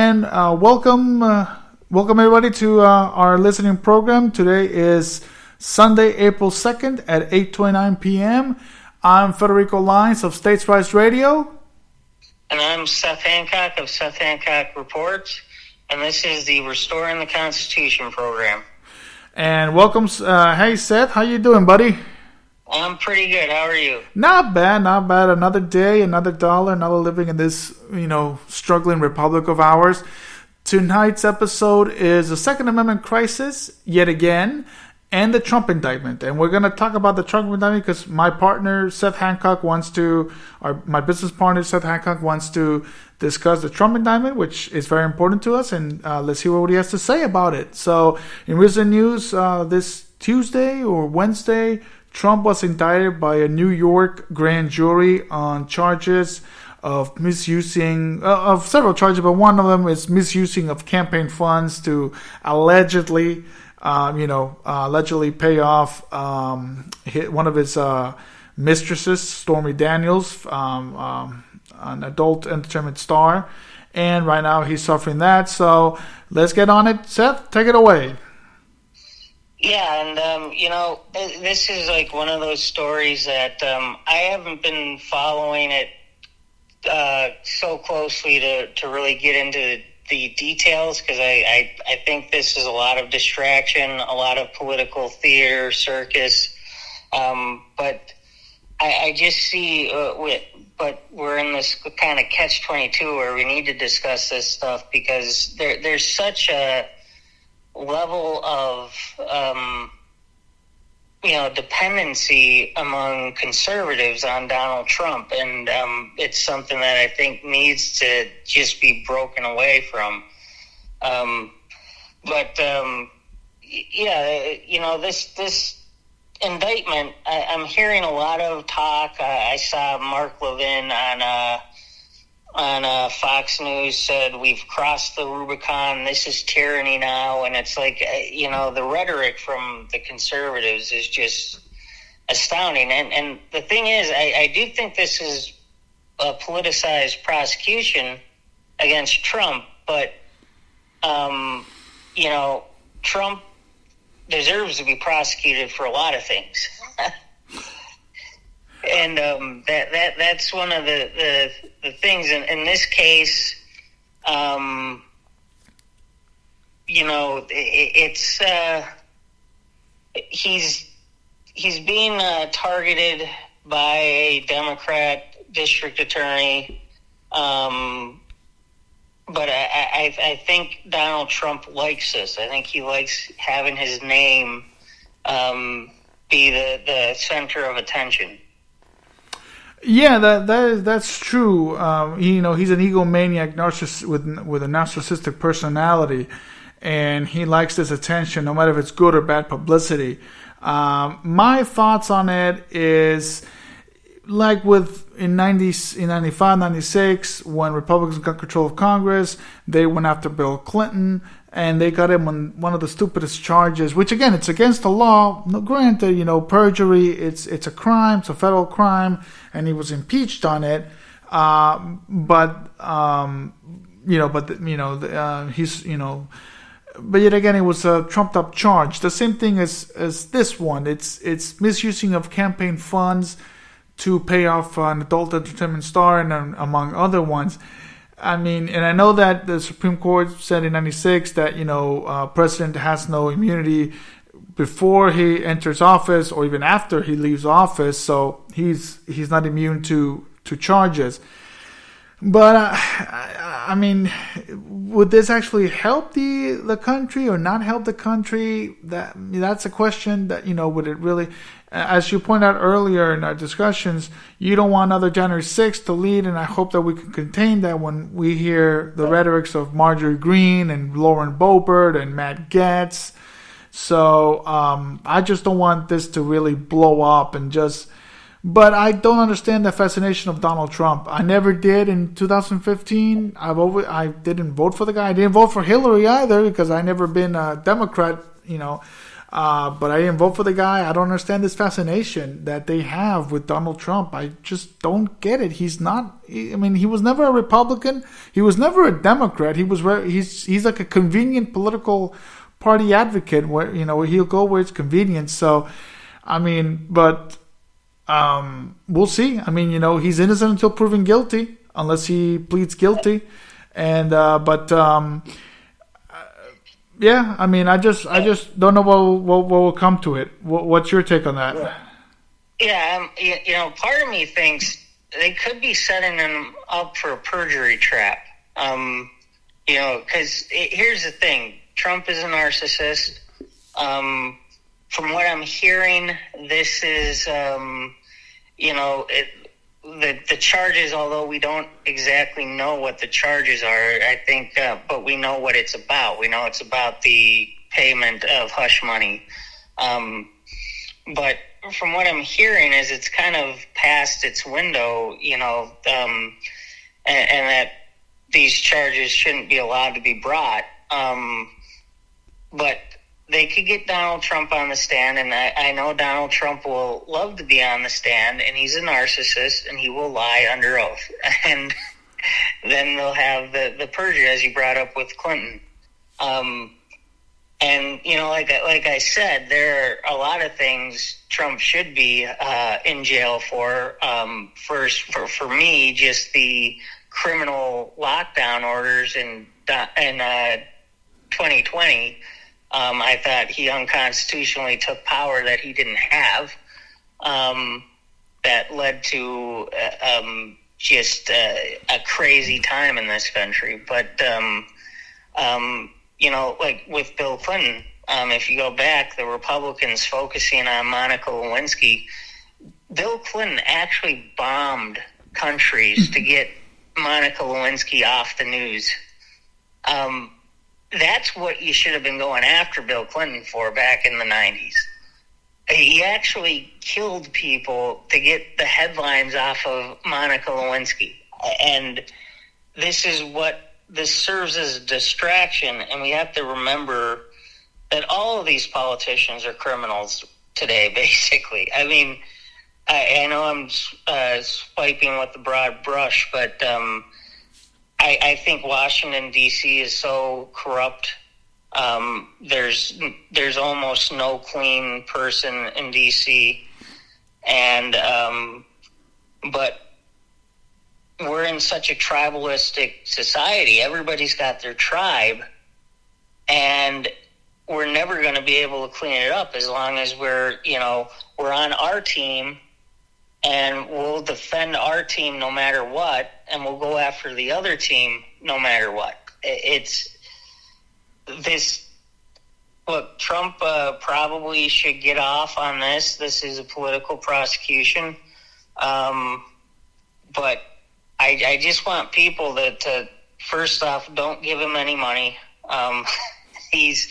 And welcome everybody to our listening program. Today is Sunday, April 2nd at 8:29 p.m. I'm Federico Lines of States Rights Radio. And I'm Seth Hancock of Seth Hancock Reports. And this is the Restoring the Constitution program. And welcome. Hey, Seth. How you doing, buddy? I'm pretty good. How are you? Not bad, not bad. Another day, another dollar, another living in this, struggling republic of ours. Tonight's episode is the Second Amendment crisis, yet again, and the Trump Indictment. And we're going to talk about the Trump Indictment because my partner, Seth Hancock, my business partner, Seth Hancock, wants to discuss the Trump Indictment, which is very important to us. And let's hear what he has to say about it. So, in recent news, this Tuesday or Wednesday, Trump was indicted by a New York grand jury on charges of misusing, of several charges, but one of them is misusing of campaign funds to allegedly pay off one of his mistresses, Stormy Daniels, an adult entertainment star. And right now he's suffering that. So let's get on it. Seth, take it away. Yeah, and, this is like one of those stories that I haven't been following it so closely to really get into the details because I think this is a lot of distraction, a lot of political theater, circus. But I just see, but we're in this kind of catch-22 where we need to discuss this stuff because there's such a level of dependency among conservatives on Donald Trump, and it's something that I think needs to just be broken away from. This indictment, I'm hearing a lot of talk. I saw Mark Levin on Fox News said we've crossed the Rubicon, this is tyranny now, and it's like, the rhetoric from the conservatives is just astounding. And the thing is, I do think this is a politicized prosecution against Trump, but, Trump deserves to be prosecuted for a lot of things. And that's one of the things in this case. It's he's being targeted by a Democrat district attorney, but I think Donald Trump likes this. I think he likes having his name be the center of attention. Yeah, that's true. He's an egomaniac narcissist with a narcissistic personality, and he likes this attention, no matter if it's good or bad publicity. My thoughts on it is, like in 95, 96, when Republicans got control of Congress, they went after Bill Clinton, and they got him on one of the stupidest charges, which again, it's against the law. No, granted, perjury, it's a crime, it's a federal crime, and he was impeached on it. But yet again, it was a trumped up charge. The same thing as this one. It's misusing of campaign funds to pay off an adult entertainment star, and among other ones. I mean, and I know that the Supreme Court said in 96 that, president has no immunity before he enters office or even after he leaves office. So he's not immune to charges. But, I mean, would this actually help the country or not help the country? That's a question that, would it really... As you pointed out earlier in our discussions, you don't want another January 6th to lead, and I hope that we can contain that when we hear the rhetorics of Marjorie Greene and Lauren Boebert and Matt Gaetz. So I just don't want this to really blow up and just... But I don't understand the fascination of Donald Trump. I never did in 2015. I didn't vote for the guy. I didn't vote for Hillary either because I never been a Democrat, But I didn't vote for the guy. I don't understand this fascination that they have with Donald Trump. I just don't get it. He's not. I mean, he was never a Republican. He was never a Democrat. He's like a convenient political party advocate where he'll go where it's convenient. So, I mean, but we'll see. I mean, he's innocent until proven guilty, unless he pleads guilty. And yeah, I mean, I just don't know what will come to it. What's your take on that? Yeah, part of me thinks they could be setting him up for a perjury trap. Because here's the thing: Trump is a narcissist. From what I'm hearing, this is, the charges, although we don't exactly know what the charges are, I think, but we know what it's about. We know it's about the payment of hush money. But from what I'm hearing is it's kind of past its window, and that these charges shouldn't be allowed to be brought. But they could get Donald Trump on the stand, and I know Donald Trump will love to be on the stand, and he's a narcissist, and he will lie under oath. And then they'll have the perjury, as you brought up with Clinton. And, like I said, there are a lot of things Trump should be in jail for. First, for me, just the criminal lockdown orders in 2020. I thought he unconstitutionally took power that he didn't have. That led to just a crazy time in this country. But, like with Bill Clinton, if you go back, the Republicans focusing on Monica Lewinsky, Bill Clinton actually bombed countries to get Monica Lewinsky off the news. That's what you should have been going after Bill Clinton for back in the 90s. He actually killed people to get the headlines off of Monica Lewinsky. And this serves as a distraction, and we have to remember that all of these politicians are criminals today, basically. I mean, I know I'm swiping with the broad brush, but I think Washington, D.C. is so corrupt. There's almost no clean person in D.C. But we're in such a tribalistic society. Everybody's got their tribe, and we're never going to be able to clean it up as long as we're on our team. And we'll defend our team no matter what, and we'll go after the other team no matter what. It's this. Look, Trump probably should get off on this. This is a political prosecution. But I just want people to first off, don't give him any money. He's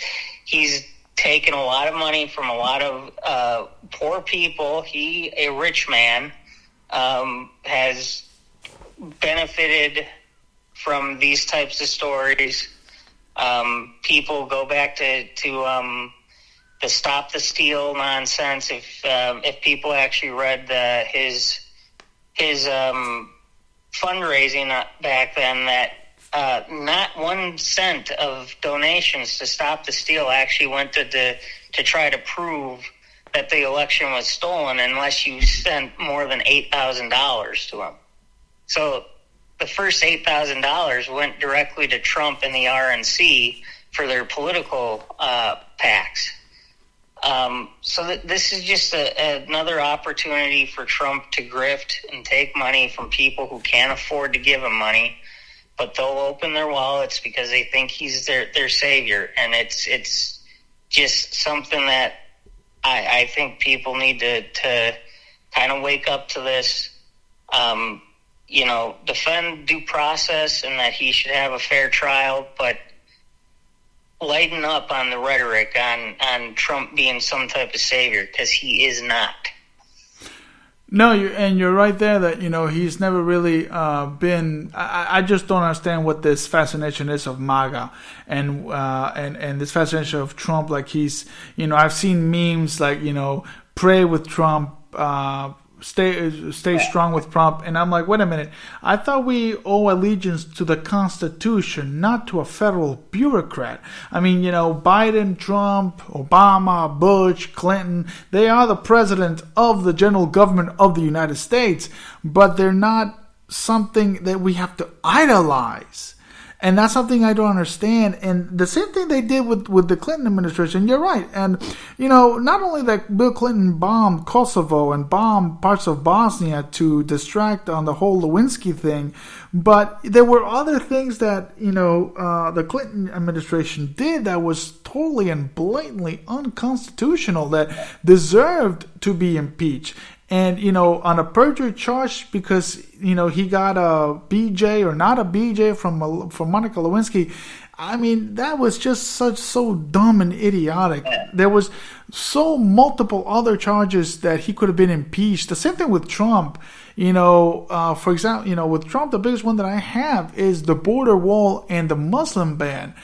taken a lot of money from a lot of poor people. He, a rich man, has benefited from these types of stories. People go back to the Stop the Steal nonsense. If people actually read his fundraising back then, that not 1 cent of donations to Stop the Steal actually went to try to prove that the election was stolen unless you sent more than $8,000 to them. So the first $8,000 went directly to Trump and the RNC for their political PACs. So this is just another opportunity for Trump to grift and take money from people who can't afford to give him money, but they'll open their wallets because they think he's their savior. And it's just something that I think people need to kind of wake up to this, defend due process and that he should have a fair trial, but lighten up on the rhetoric on Trump being some type of savior, because he is not. No, you're right there that, he's never really been. I just don't understand what this fascination is of MAGA and this fascination of Trump. Like he's, I've seen memes like, pray with Trump, stay strong with Trump, and I'm like, wait a minute. I thought we owe allegiance to the Constitution, not to a federal bureaucrat. I mean, Biden, Trump, Obama, Bush, Clinton, they are the president of the general government of the United States, but they're not something that we have to idolize. And that's something I don't understand. And the same thing they did with the Clinton administration. You're right. And, not only that Bill Clinton bombed Kosovo and bombed parts of Bosnia to distract on the whole Lewinsky thing, but there were other things that, the Clinton administration did that was totally and blatantly unconstitutional that deserved to be impeached. And, on a perjury charge because, he got a BJ or not a BJ from Monica Lewinsky. I mean, that was just so dumb and idiotic. There was so multiple other charges that he could have been impeached. The same thing with Trump. For example, with Trump, the biggest one that I have is the border wall and the Muslim ban.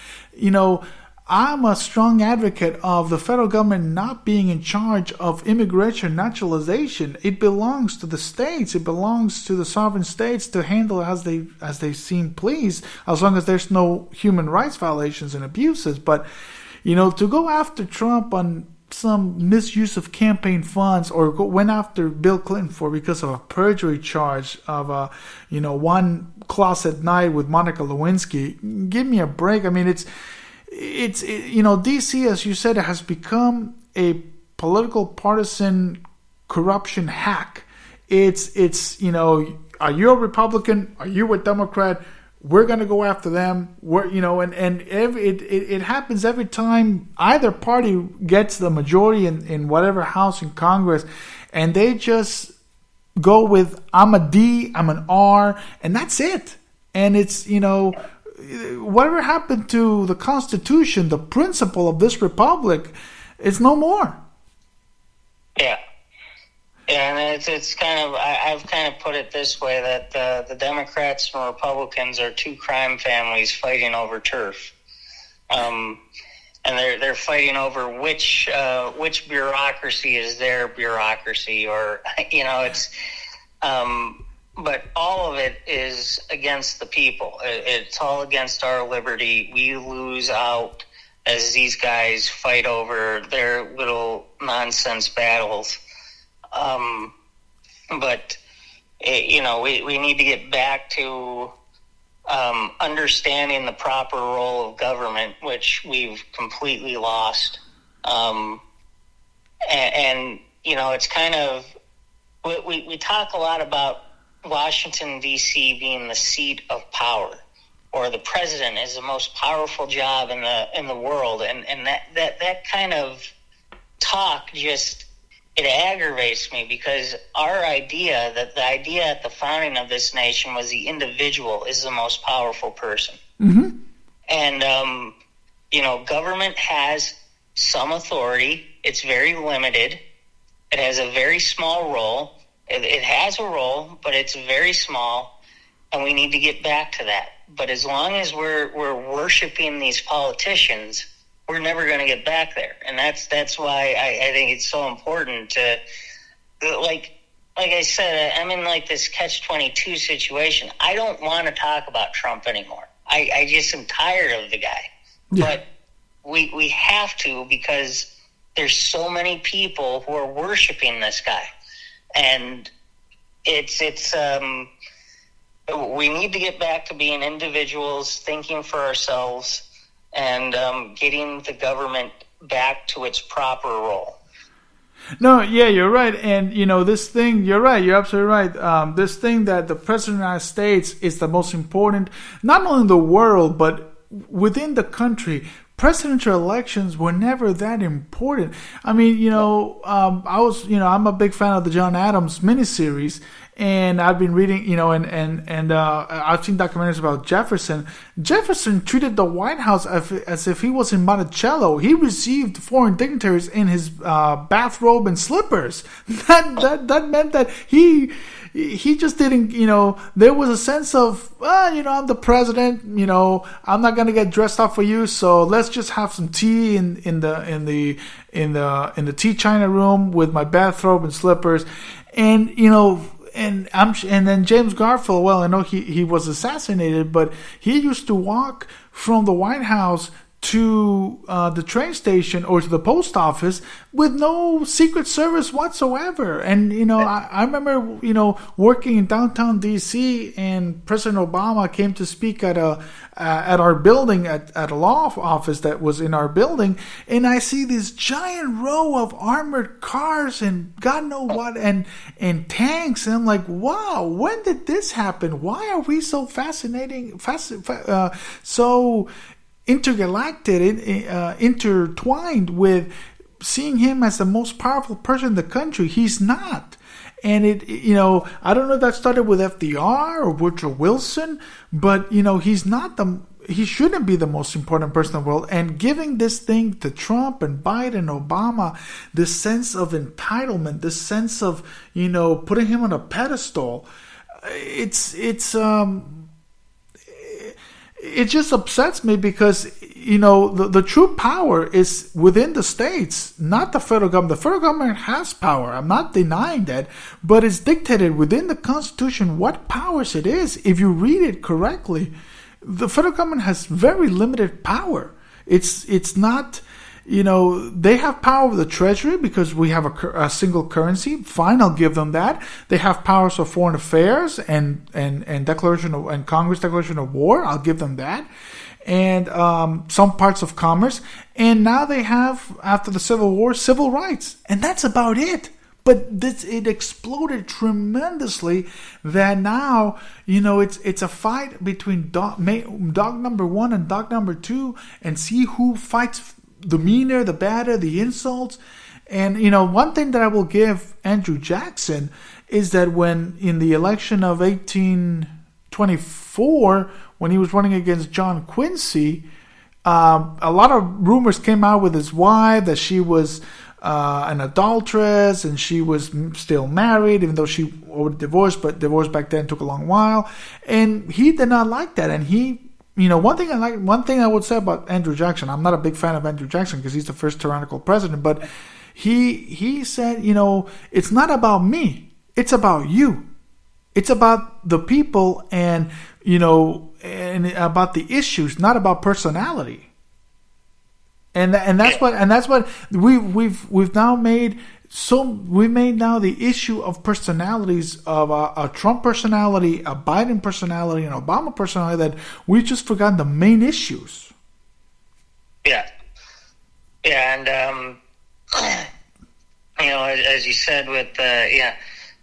I'm a strong advocate of the federal government not being in charge of immigration naturalization. It belongs to the states. It belongs to the sovereign states to handle as they seem pleased, as long as there's no human rights violations and abuses. But, to go after Trump on some misuse of campaign funds or went after Bill Clinton because of a perjury charge of one closet night with Monica Lewinsky, give me a break. I mean, it's DC, as you said, has become a political partisan corruption hack. It's are you a Republican? Are you a Democrat? We're going to go after them. It happens every time either party gets the majority in whatever house in Congress, and they just go with I'm a D, I'm an R, and that's it. And it's whatever happened to the Constitution, the principle of this republic, it's no more. Yeah. Yeah, and it's kind of, I've kind of put it this way, that the Democrats and Republicans are two crime families fighting over turf. And they're fighting over which bureaucracy is their bureaucracy, or, it's... But all of it is against the people. It's all against our liberty. We lose out as these guys fight over their little nonsense battles. But we need to get back to understanding the proper role of government, which we've completely lost. And it's kind of, we talk a lot about Washington, D.C. being the seat of power, or the president is the most powerful job in the world, and that kind of talk just, it aggravates me, because our idea, that the idea at the founding of this nation was the individual is the most powerful person. Mm-hmm. And government has some authority. It's very limited. It has a very small role. It has a role, but it's very small, and we need to get back to that. But as long as we're worshiping these politicians, we're never going to get back there. And that's why I think it's so important to, like I said, I'm in like this catch-22 situation. I don't want to talk about Trump anymore. I just am tired of the guy. Yeah. But we have to, because there's so many people who are worshiping this guy. And it's we need to get back to being individuals, thinking for ourselves, and getting the government back to its proper role. No, yeah, you're right. And, this thing, you're right. You're absolutely right. This thing that the President of the United States is the most important, not only in the world, but within the country. Presidential elections were never that important. I mean, I'm a big fan of the John Adams miniseries, And I've been reading, and I've seen documentaries about Jefferson. Jefferson treated the White House as if he was in Monticello. He received foreign dignitaries in his bathrobe and slippers. That meant that he just didn't, there was a sense of, I'm the president, I'm not gonna get dressed up for you, so let's just have some tea in the tea china room with my bathrobe and slippers, and and then James Garfield. Well, I know he was assassinated, but he used to walk from the White House to the train station or to the post office with no Secret Service whatsoever. And I remember working in downtown DC, and President Obama came to speak at our building, at a law office that was in our building, and I see this giant row of armored cars and God knows what, and tanks, and I'm like, wow, when did this happen? Why are we so so intergalactic, intertwined with seeing him as the most powerful person in the country? He's not. And I don't know if that started with FDR or Woodrow Wilson, but he shouldn't be the most important person in the world. And giving this thing to Trump and Biden, Obama, this sense of entitlement, this sense of, putting him on a pedestal, it just upsets me, because the true power is within the states, not the federal government. The federal government has power, I'm not denying that, but it's dictated within the Constitution what powers it is. If you read it correctly, the federal government has very limited power. It's not, they have power over the Treasury because we have a single currency. Fine, I'll give them that. They have powers of foreign affairs and Congress declaration of war. I'll give them that. And some parts of commerce. And now they have, after the Civil War, civil rights. And that's about it. But it exploded tremendously that now, it's a fight between dog number one and dog number two, and see who fights the meaner, the badder, the insults. And, one thing that I will give Andrew Jackson is that when in the election of 1824, when he was running against John Quincy, a lot of rumors came out with his wife that she was an adulteress, and she was still married, even though she already divorced, but divorce back then took a long while. And he did not like that. And he, one thing I would say about Andrew Jackson, I'm not a big fan of Andrew Jackson because he's the first tyrannical president, but he said, it's not about me, it's about you. It's about the people and about the issues, not about personality. And that's what we've now made. So we made now the issue of personalities, of a Trump personality, a Biden personality, an Obama personality, that we've just forgotten the main issues. Yeah, and as you said, with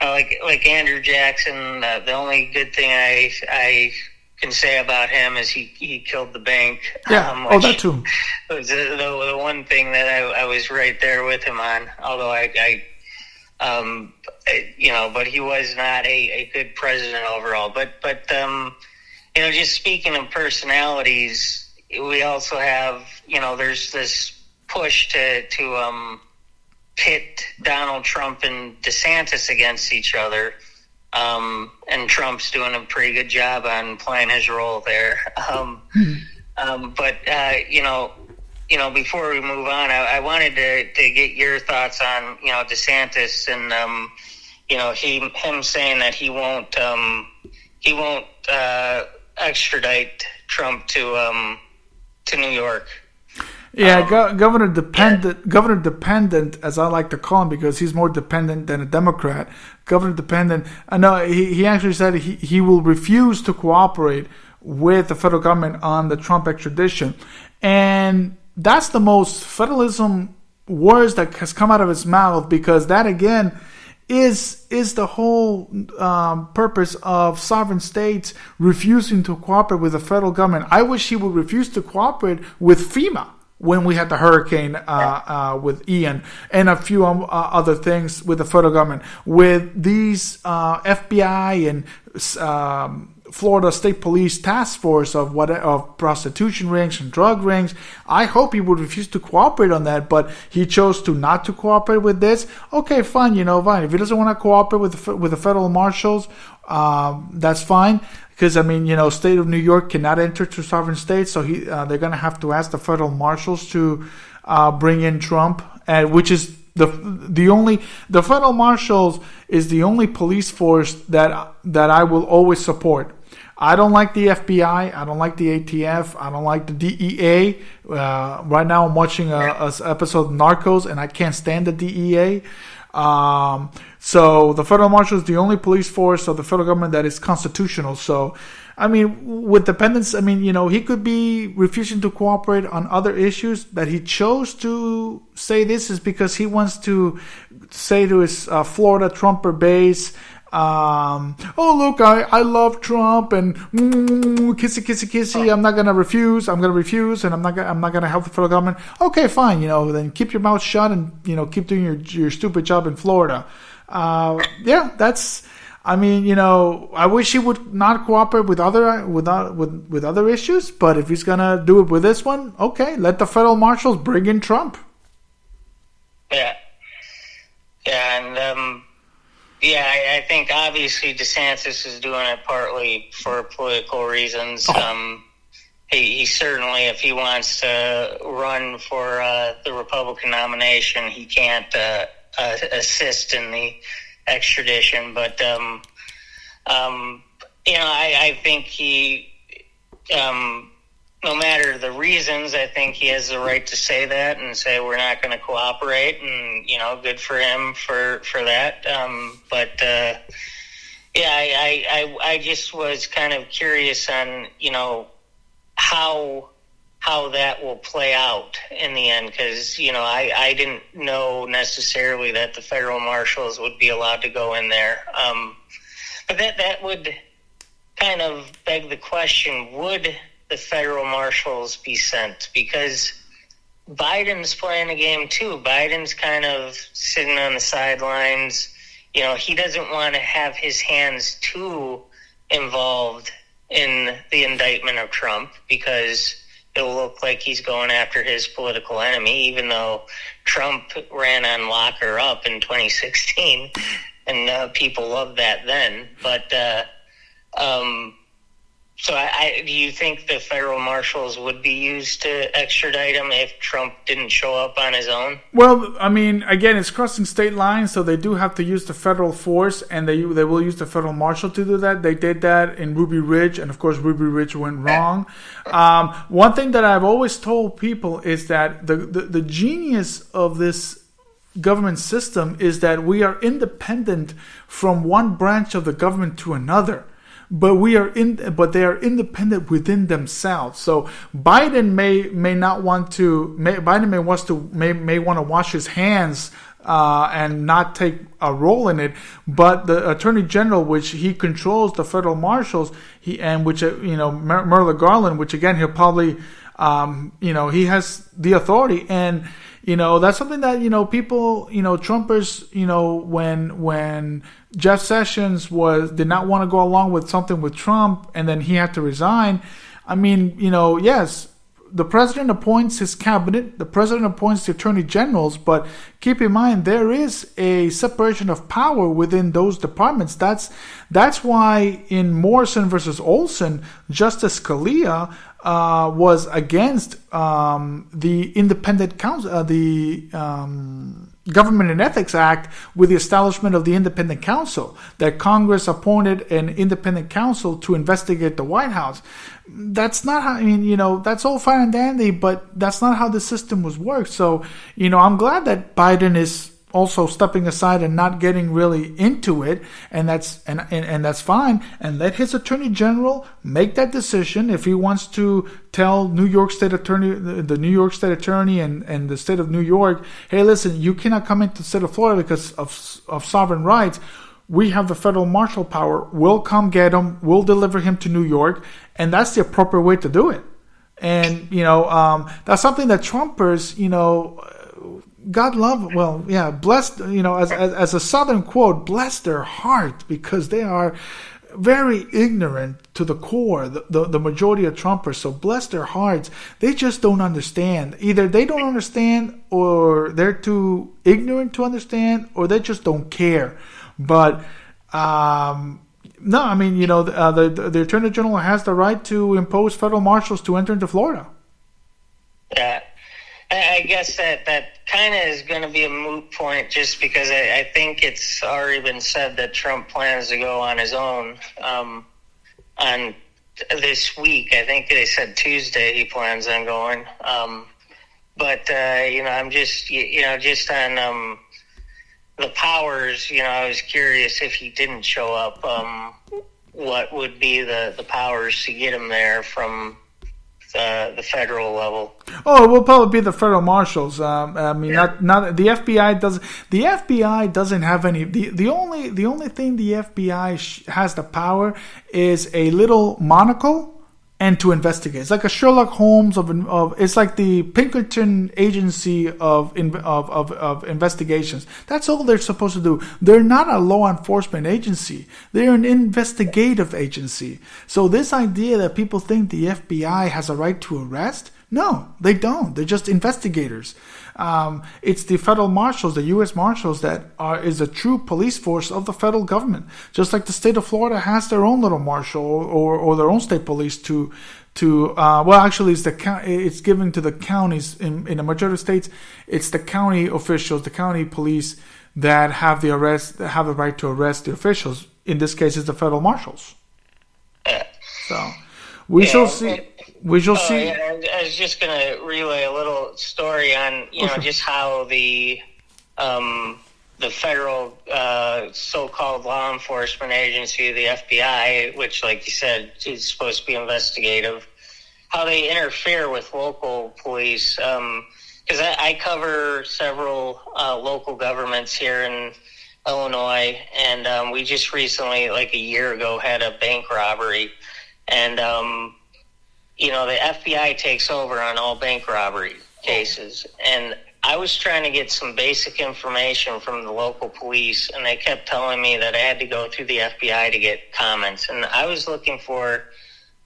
like Andrew Jackson, the only good thing I can say about him is he killed the bank. Yeah, that too. Was the one thing that I was right there with him on. Although but he was not a good president overall. But just speaking of personalities, we also have there's this push to pit Donald Trump and DeSantis against each other. And Trump's doing a pretty good job on playing his role there. But before we move on, I wanted to get your thoughts on, DeSantis and, him saying that he won't extradite Trump to New York. Yeah, governor dependent, as I like to call him, because he's more dependent than a Democrat. Governor dependent. I know he actually said he will refuse to cooperate with the federal government on the Trump extradition, and that's the most federalism words that has come out of his mouth, because that again is the whole purpose of sovereign states refusing to cooperate with the federal government. I wish he would refuse to cooperate with FEMA, when we had the hurricane with Ian and a few other things with the federal government. With these FBI and Florida State Police task force of prostitution rings and drug rings, I hope he would refuse to cooperate on that, but he chose to not to cooperate with this. Okay, fine, fine. If he doesn't want to cooperate with the federal marshals, that's fine. Because, state of New York cannot enter to sovereign states, so they're going to have to ask the federal marshals to bring in Trump, which is the federal marshals is the only police force that I will always support. I don't like the FBI. I don't like the ATF. I don't like the DEA. Right now, I'm watching a episode of Narcos, and I can't stand the DEA. So the federal marshal is the only police force of the federal government that is constitutional. So, with dependents, he could be refusing to cooperate on other issues. That he chose to say this is because he wants to say to his Florida Trumper base, oh look, I love Trump and kissy kissy kissy. I'm not gonna refuse. I'm gonna refuse, and I'm not gonna help the federal government. Okay, fine. Then keep your mouth shut and keep doing your stupid job in Florida. That's. I wish he would not cooperate with other issues. But if he's gonna do it with this one, okay, let the federal marshals bring in Trump. Yeah, and. I think obviously DeSantis is doing it partly for political reasons. He certainly, if he wants to run for the Republican nomination, he can't assist in the extradition. But I think he, no matter the reasons, I think he has the right to say that and say we're not going to cooperate, and good for him for that. I just was kind of curious on how that will play out in the end, because I didn't know necessarily that the federal marshals would be allowed to go in there. But that would kind of beg the question: would the federal marshals be sent? Because Biden's playing a game too. Biden's kind of sitting on the sidelines. He doesn't want to have his hands too involved in the indictment of Trump, because it'll look like he's going after his political enemy, even though Trump ran on lock her up in 2016, and people loved that then. But so do you think the federal marshals would be used to extradite him if Trump didn't show up on his own? Well, again, it's crossing state lines, so they do have to use the federal force, and they will use the federal marshal to do that. They did that in Ruby Ridge, and of course Ruby Ridge went wrong. One thing that I've always told people is that the genius of this government system is that we are independent from one branch of the government to another. But they are independent within themselves. So Biden may want to wash his hands and not take a role in it. But the Attorney General, which he controls the federal marshals, Merrick Garland, which again he'll probably he has the authority, and that's something that people Trumpers when Jeff Sessions did not want to go along with something with Trump, and then he had to resign. Yes, the president appoints his cabinet, the president appoints the attorney generals, but keep in mind there is a separation of power within those departments. That's why in Morrison versus Olson, Justice Scalia was against the independent counsel, Government and Ethics Act, with the establishment of the independent counsel, that Congress appointed an independent counsel to investigate the White House. That's not how, that's all fine and dandy, but that's not how the system was worked. So, I'm glad that Biden is also stepping aside and not getting really into it, and that's fine. And let his attorney general make that decision. If he wants to tell New York State Attorney, the New York State Attorney and the state of New York, hey, listen, you cannot come into the state of Florida because of sovereign rights. We have the federal marshal power. We'll come get him. We'll deliver him to New York, and that's the appropriate way to do it. And, that's something that Trumpers, God love, blessed, as a Southern quote, bless their heart, because they are very ignorant to the core, the majority of Trumpers. So bless their hearts. They just don't understand. Either they don't understand, or they're too ignorant to understand, or they just don't care. But, no, I mean, the Attorney General has the right to impose federal marshals to enter into Florida. Yeah. I guess that kind of is going to be a moot point, just because I think it's already been said that Trump plans to go on his own on this week. I think they said Tuesday he plans on going. But I'm just, just on the powers, I was curious, if he didn't show up, what would be the powers to get him there from the federal level? Oh, it will probably be the federal marshals. Not the FBI doesn't. The FBI doesn't have any. The only thing the FBI has the power is a little monocle and to investigate. It's like a Sherlock Holmes of. It's like the Pinkerton agency of investigations. That's all they're supposed to do. They're not a law enforcement agency. They're an investigative agency. So this idea that people think the FBI has a right to arrest, no, they don't. They're just investigators. It's the federal marshals, the U.S. Marshals, that is a true police force of the federal government. Just like the state of Florida has their own little marshal or their own state police it's given to the counties in the majority of states. It's the county officials, the county police that have the right to arrest the officials. In this case, it's the federal marshals. So we shall see. We shall see. Yeah, I was just going to relay a little story on, just how the federal so-called law enforcement agency, the FBI, which, like you said, is supposed to be investigative, how they interfere with local police. Because I cover several local governments here in Illinois, and we just recently, like a year ago, had a bank robbery, and the FBI takes over on all bank robbery cases. And I was trying to get some basic information from the local police, and they kept telling me that I had to go through the FBI to get comments. And I was looking for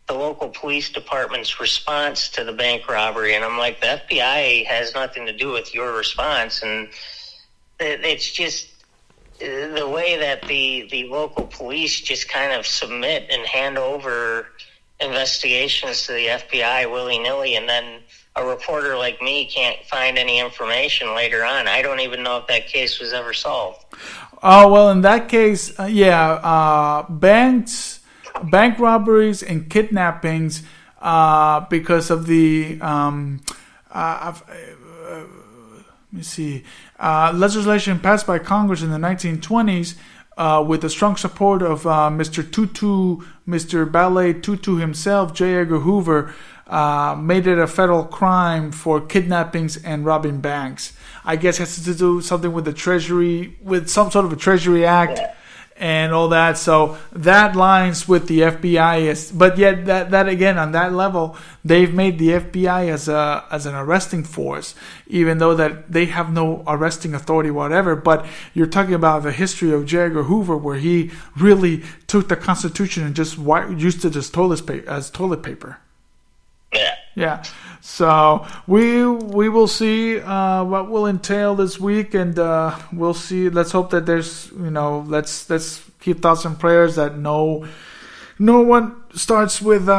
the local police department's response to the bank robbery. And I'm like, the FBI has nothing to do with your response. And it's just the way that the local police just kind of submit and hand over investigations to the FBI willy-nilly, and then a reporter like me can't find any information later on. I don't even know if that case was ever solved. Oh, well, in that case, bank robberies and kidnappings, because of the legislation passed by Congress in the 1920s, with the strong support of Mr. Ballet Tutu himself, J. Edgar Hoover, made it a federal crime for kidnappings and robbing banks. I guess it has to do something with the Treasury, with some sort of a Treasury Act and all that. So that lines with the FBI. But yet that again, on that level, they've made the FBI as an arresting force, even though that they have no arresting authority, whatever. But you're talking about the history of J. Edgar Hoover, where he really took the Constitution and just used it as toilet paper. Yeah. So we will see what will entail this week, and we'll see. Let's hope that there's let's keep thoughts and prayers that no one starts with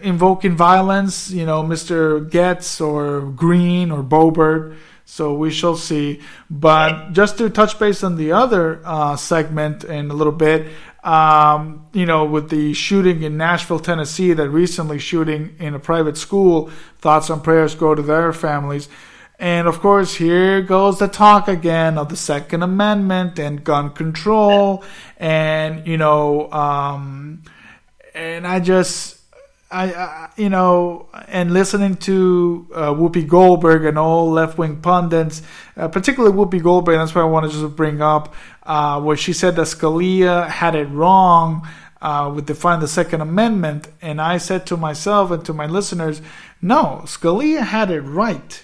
invoking violence. Mr. Getz or Green or Boebert. So we shall see. But just to touch base on the other segment in a little bit. With the shooting in Nashville, Tennessee, that recently shooting in a private school, thoughts and prayers go to their families. And of course, here goes the talk again of the Second Amendment and gun control. And, and and listening to Whoopi Goldberg and all left-wing pundits, particularly Whoopi Goldberg, that's what I want to just bring up, where she said that Scalia had it wrong would define the Second Amendment. And I said to myself and to my listeners, no, Scalia had it right.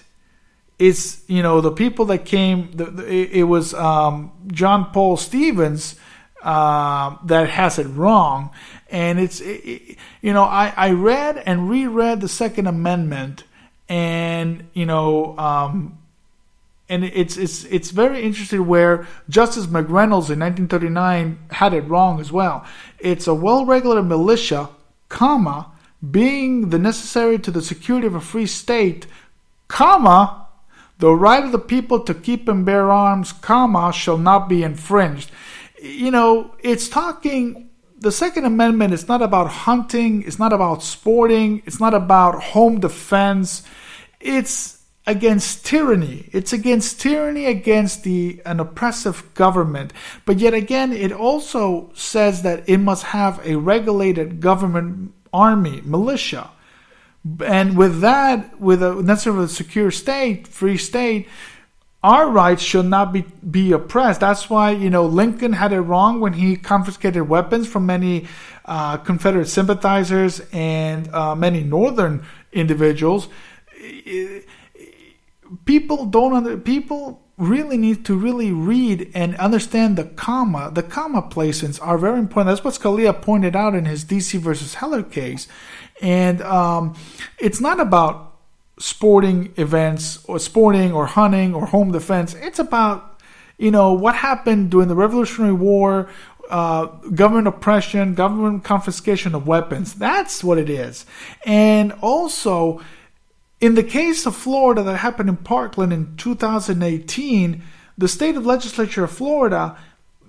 It's, the people that came, it was John Paul Stevens that has it wrong. And I read and reread the Second Amendment, and and it's very interesting where Justice McReynolds in 1939 had it wrong as well. It's a well-regulated militia, comma, being the necessary to the security of a free state, comma, the right of the people to keep and bear arms, comma, shall not be infringed. It's talking, the Second Amendment is not about hunting, it's not about sporting, it's not about home defense. It's against tyranny. It's against tyranny, against an oppressive government. But yet again, it also says that it must have a regulated government, army, militia. And with that, with a necessarily secure state, free state, our rights should not be oppressed. That's why, Lincoln had it wrong when he confiscated weapons from many Confederate sympathizers and many Northern individuals. People really need to really read and understand the comma. The comma placements are very important. That's what Scalia pointed out in his DC versus Heller case. And it's not about sporting events or sporting or hunting or home defense. It's about, what happened during the Revolutionary War, government oppression, government confiscation of weapons. That's what it is. And also, in the case of Florida that happened in Parkland in 2018, the state legislature of Florida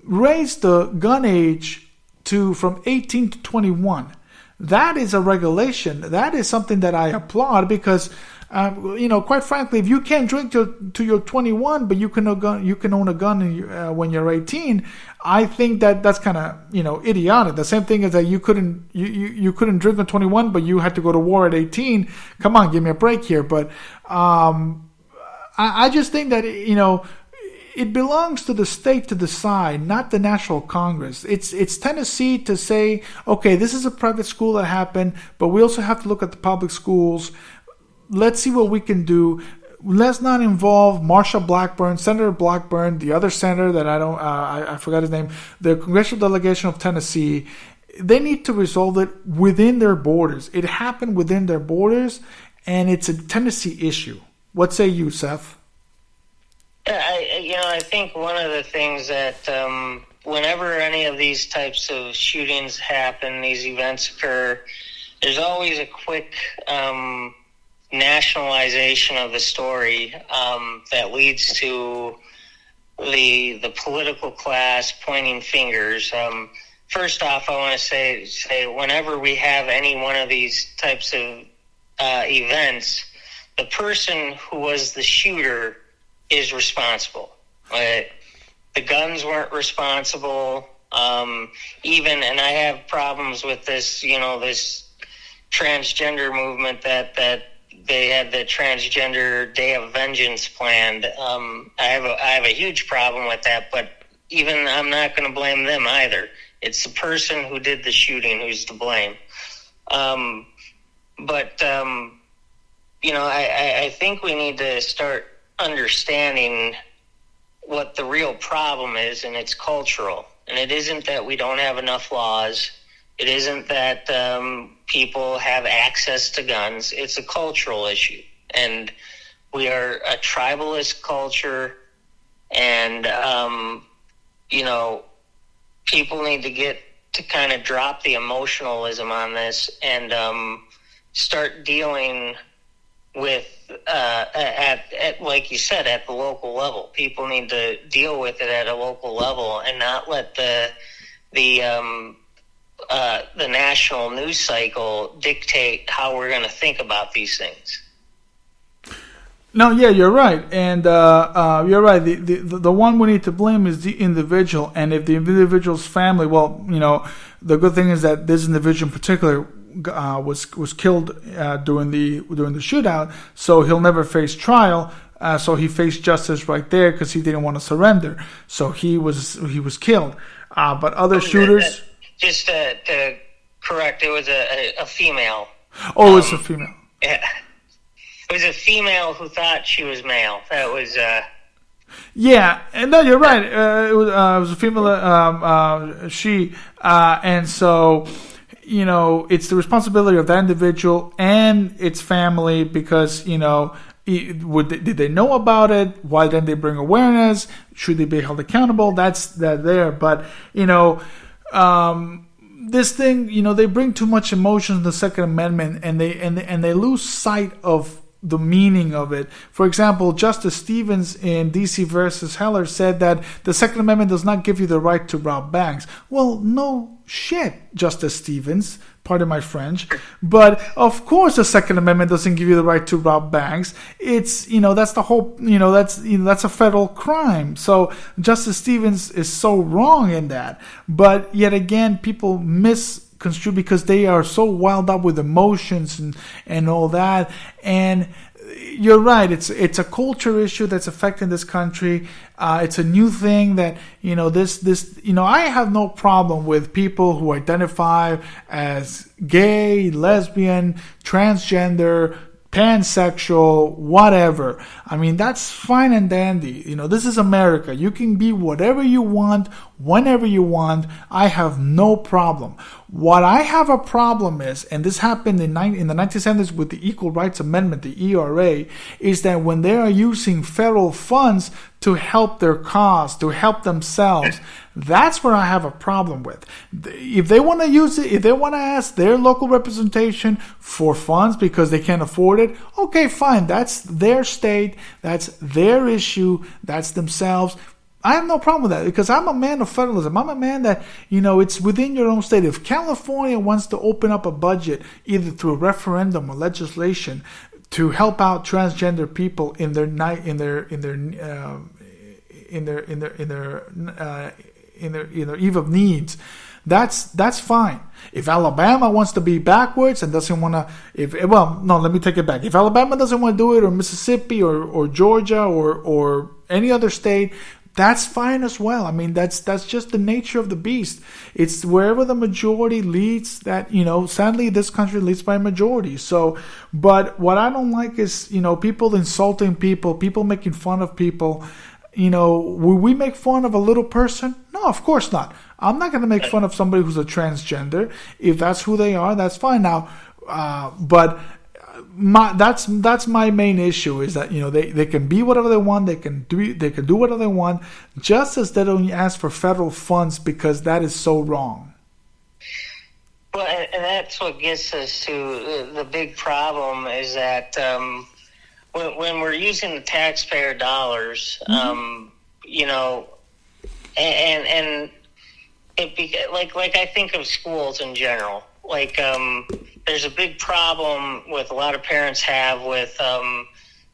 raised the gun age from 18 to 21. That is a regulation. That is something that I applaud because, quite frankly, if you can't drink to your 21, but you can own a gun when you're 18, I think that's kind of idiotic. The same thing is that you couldn't drink at 21, but you had to go to war at 18. Come on, give me a break here. But I just think that it belongs to the state to decide, not the National Congress. It's Tennessee to say, okay, this is a private school that happened, but we also have to look at the public schools. Let's see what we can do. Let's not involve Marsha Blackburn, Senator Blackburn, the other senator that I forgot his name, the congressional delegation of Tennessee. They need to resolve it within their borders. It happened within their borders, and it's a Tennessee issue. What say you, Seth? I think one of the things that whenever any of these types of shootings happen, these events occur, there's always a quick nationalization of the story that leads to the political class pointing fingers. First off, I want to say whenever we have any one of these types of events, the person who was the shooter is responsible. The guns weren't responsible. And I have problems with this, this transgender movement that they had the transgender Day of Vengeance planned. I have a huge problem with that, but even I'm not going to blame them either. It's the person who did the shooting who's to blame. I think we need to start understanding what the real problem is, and it's cultural. And it isn't that we don't have enough laws. It isn't that people have access to guns. It's a cultural issue. And we are a tribalist culture, and, people need to get to kind of drop the emotionalism on this and start dealing with at like you said, at the local level. People need to deal with it at a local level and not let the national news cycle dictate how we're going to think about these things. No, yeah, you're right, and you're right. The one we need to blame is the individual, and if the individual's family, well, the good thing is that this individual in particular was killed during the shootout, so he'll never face trial. So he faced justice right there because he didn't want to surrender. So he was killed. But other shooters. just to correct, it was a female. Oh, it's a female. Yeah. It was a female who thought she was male. That was... Yeah, and no, you're right. It was a female, she, and so, it's the responsibility of that individual and its family because, did they know about it? Why didn't they bring awareness? Should they be held accountable? That's there. But, this thing, they bring too much emotion in the Second Amendment, and they lose sight of the meaning of it. For example, Justice Stevens in DC versus Heller said that the Second Amendment does not give you the right to rob banks. Well, no shit, Justice Stevens. Pardon my French. But of course the Second Amendment doesn't give you the right to rob banks. It's, that's the whole, that's a federal crime. So Justice Stevens is so wrong in that. But yet again, people misconstrue because they are so wild up with emotions and all that. And you're right. It's a culture issue that's affecting this country. It's a new thing that, I have no problem with people who identify as gay, lesbian, transgender, pansexual, whatever. I mean, that's fine and dandy. This is America. You can be whatever you want, whenever you want. I have no problem. What I have a problem is, and this happened in the 1970s with the Equal Rights Amendment, the ERA, is that when they are using federal funds to help their cause, to help themselves, that's where I have a problem with. If they want to use it, if they want to ask their local representation for funds because they can't afford it, okay, fine. That's their state. That's their issue. That's themselves. I have no problem with that because I'm a man of federalism. I'm a man that, it's within your own state. If California wants to open up a budget either through a referendum or legislation to help out transgender people in their eve of needs, that's fine. If Alabama wants to be backwards and doesn't want to, let me take it back. If Alabama doesn't want to do it, or Mississippi, or Georgia, or any other state, that's fine as well. I mean, that's just the nature of the beast. It's wherever the majority leads that, sadly this country leads by a majority. So, but what I don't like is, people insulting people making fun of people. Will we make fun of a little person? No, of course not. I'm not going to make fun of somebody who's a transgender. If that's who they are, that's fine. Now, but that's my main issue is that they can be whatever they want. They can do whatever they want. Just as they don't ask for federal funds because that is so wrong. Well, and that's what gets us to the big problem is that. When we're using the taxpayer dollars, and it like I think of schools in general. There's a big problem with a lot of parents have with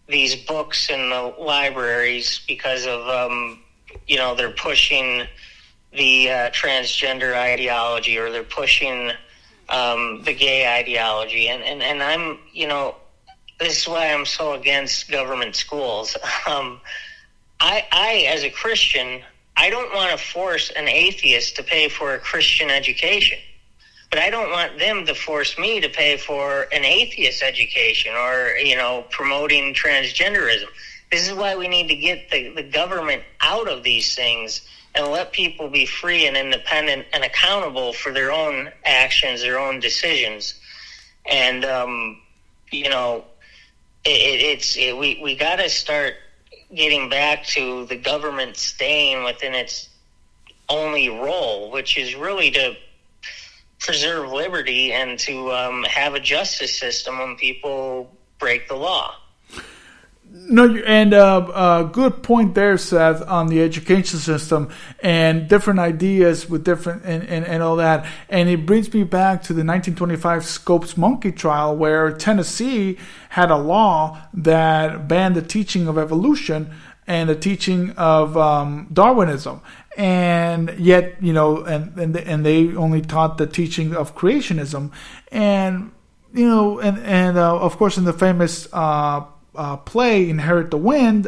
these books in the libraries because of they're pushing the transgender ideology or they're pushing the gay ideology, and I'm this is why I'm so against government schools. I, as a Christian, I don't want to force an atheist to pay for a Christian education. But I don't want them to force me to pay for an atheist education or, promoting transgenderism. This is why we need to get the government out of these things and let people be free and independent and accountable for their own actions, their own decisions. And, we got to start getting back to the government staying within its only role, which is really to preserve liberty and to have a justice system when people break the law. No, and good point there, Seth, on the education system and different ideas with different and all that. And it brings me back to the 1925 Scopes monkey trial, where Tennessee had a law that banned the teaching of evolution and the teaching of Darwinism. And yet, and they only taught the teaching of creationism. And, of course, in the famous play Inherit the Wind,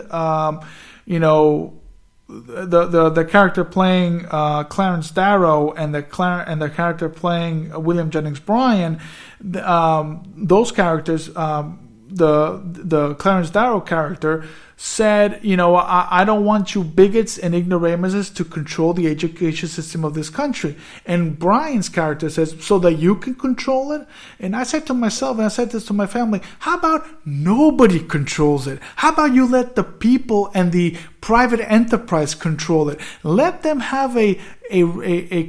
the character playing Clarence Darrow and the character playing William Jennings Bryan, those characters, the Clarence Darrow character said, I don't want you bigots and ignoramuses to control the education system of this country. And Brian's character says, so that you can control it? And I said to myself, and I said this to my family, how about nobody controls it? How about you let the people and the private enterprise control it? Let them have a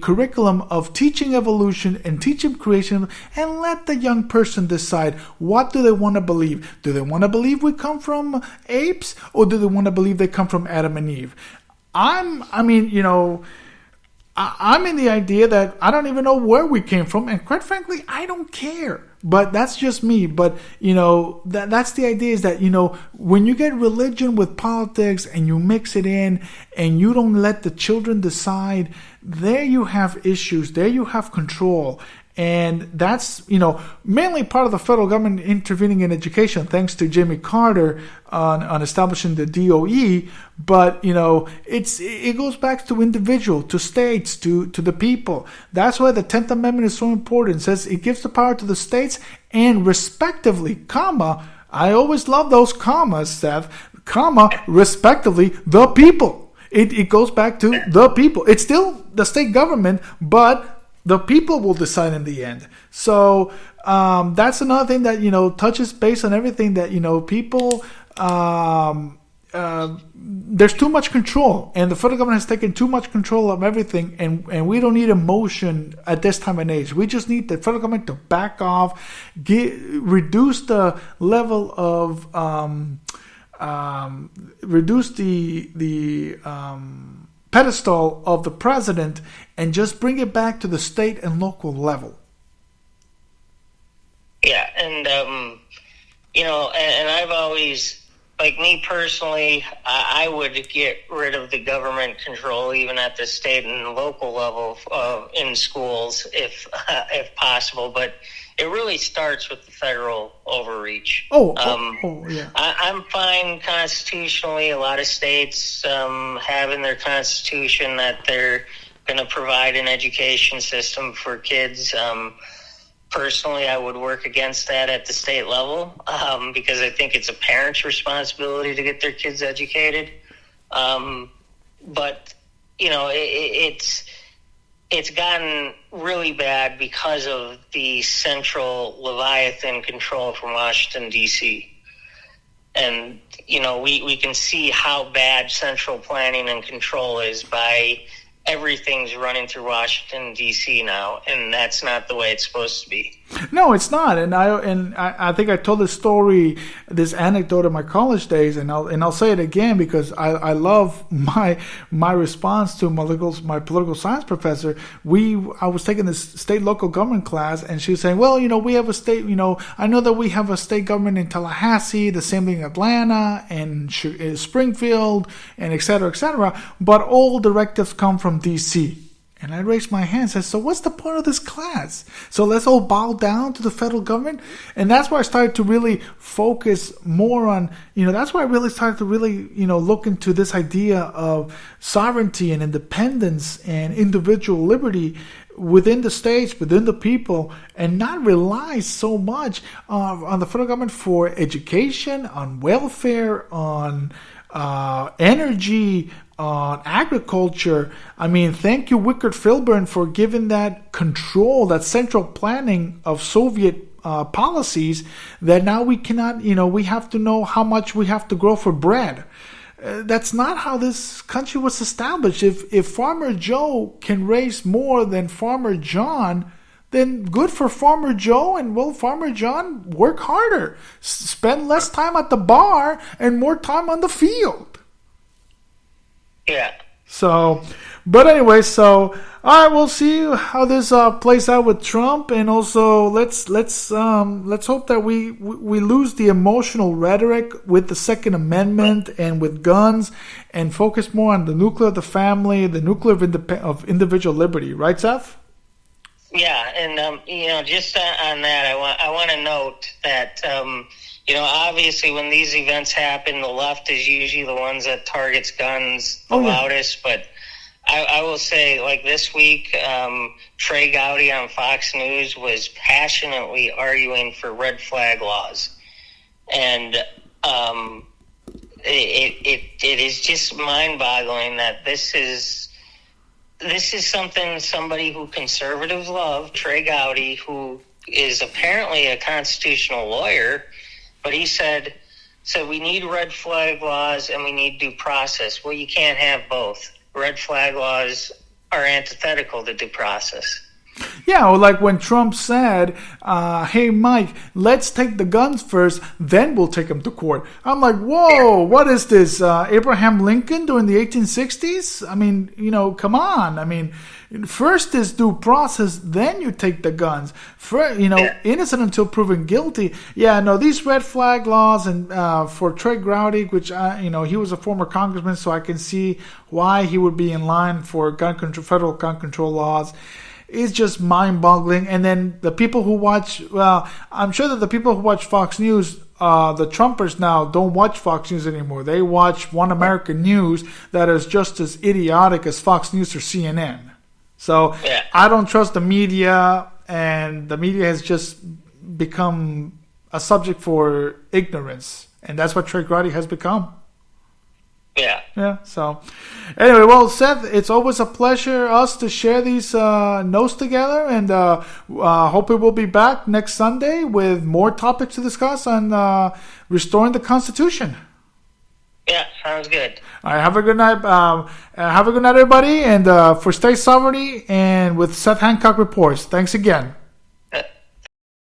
curriculum of teaching evolution and teaching creation, and let the young person decide, what do they want to believe? Do they want to believe we come from apes, or do they want to believe they come from Adam and Eve? I'm in the idea that I don't even know where we came from, and quite frankly, I don't care. But that's just me. But, that's the idea, is that, when you get religion with politics and you mix it in and you don't let the children decide, there you have issues. There you have control. And that's, mainly part of the federal government intervening in education, thanks to Jimmy Carter on establishing the DOE. But, it goes back to individual, to states, to the people. That's why the 10th Amendment is so important. It says it gives the power to the states and respectively, comma, I always love those commas, Seth, comma, respectively, the people. It goes back to the people. It's still the state government, but the people will decide in the end. So that's another thing that, touches base on everything that, people, there's too much control, and the federal government has taken too much control of everything, and we don't need emotion at this time and age. We just need the federal government to back off, reduce the level of, reduce the pedestal of the president, and just bring it back to the state and local level. Yeah, and and I've always, like me personally, I would get rid of the government control even at the state and local level in schools if possible. But it really starts with the federal overreach. Yeah. I'm fine constitutionally. A lot of states have in their constitution that they're going to provide an education system for kids. Personally, I would work against that at the state level because I think it's a parent's responsibility to get their kids educated. But, it's gotten really bad because of the central Leviathan control from Washington, D.C. And, we can see how bad central planning and control is by everything's running through Washington, D.C. now, and that's not the way it's supposed to be. No, it's not. And I think I told this anecdote in my college days, and I'll say it again because I love my response to my political science professor. I was taking this state local government class, and she was saying, well, we have a state, I know that we have a state government in Tallahassee, the same thing in Atlanta and Springfield, and et cetera, but all directives come from D.C. And I raised my hand and said, so what's the point of this class? So let's all bow down to the federal government? And that's why I started to really focus more on, that's why I really started to really, look into this idea of sovereignty and independence and individual liberty within the states, within the people, and not rely so much on the federal government for education, on welfare, on energy, on agriculture. I mean, thank you, Wickard Filburn, for giving that control, that central planning of Soviet policies, that now we cannot, we have to know how much we have to grow for bread. That's not how this country was established. If Farmer Joe can raise more than Farmer John, then good for Farmer Joe, and Farmer John, work harder. Spend less time at the bar and more time on the field. Yeah. So, but anyway, all right, we'll see how this plays out with Trump, and also let's hope that we lose the emotional rhetoric with the Second Amendment and with guns, and focus more on the nuclear of the family, the nuclear of individual liberty. Right, Seth? Yeah, and just on that, I want to note that obviously when these events happen, the left is usually the ones that targets guns the loudest. But I will say, like this week, Trey Gowdy on Fox News was passionately arguing for red flag laws, and it is just mind-boggling that this is somebody who conservatives love, Trey Gowdy, who is apparently a constitutional lawyer, but he said we need red flag laws and we need due process. Well, you can't have both. Red flag laws are antithetical to due process. Yeah, or like when Trump said, hey, Mike, let's take the guns first, then we'll take them to court. I'm like, whoa, what is this, Abraham Lincoln during the 1860s? I mean, come on. I mean, first is due process, then you take the guns. Innocent until proven guilty. Yeah, no, these red flag laws, and for Trey Gowdy, which, he was a former congressman, so I can see why he would be in line for federal gun control laws. It's just mind-boggling. And then the people who watch, I'm sure that the people who watch Fox News, the Trumpers now don't watch Fox News anymore. They watch One American News that is just as idiotic as Fox News or CNN. So I don't trust the media, and the media has just become a subject for ignorance. And that's what Trey Gowdy has become. Yeah. So, anyway, well, Seth, it's always a pleasure us to share these notes together, and hope we will be back next Sunday with more topics to discuss on restoring the Constitution. Yeah, sounds good. All right, have a good night. Have a good night, everybody, and for State Sovereignty and with Seth Hancock Reports. Thanks again.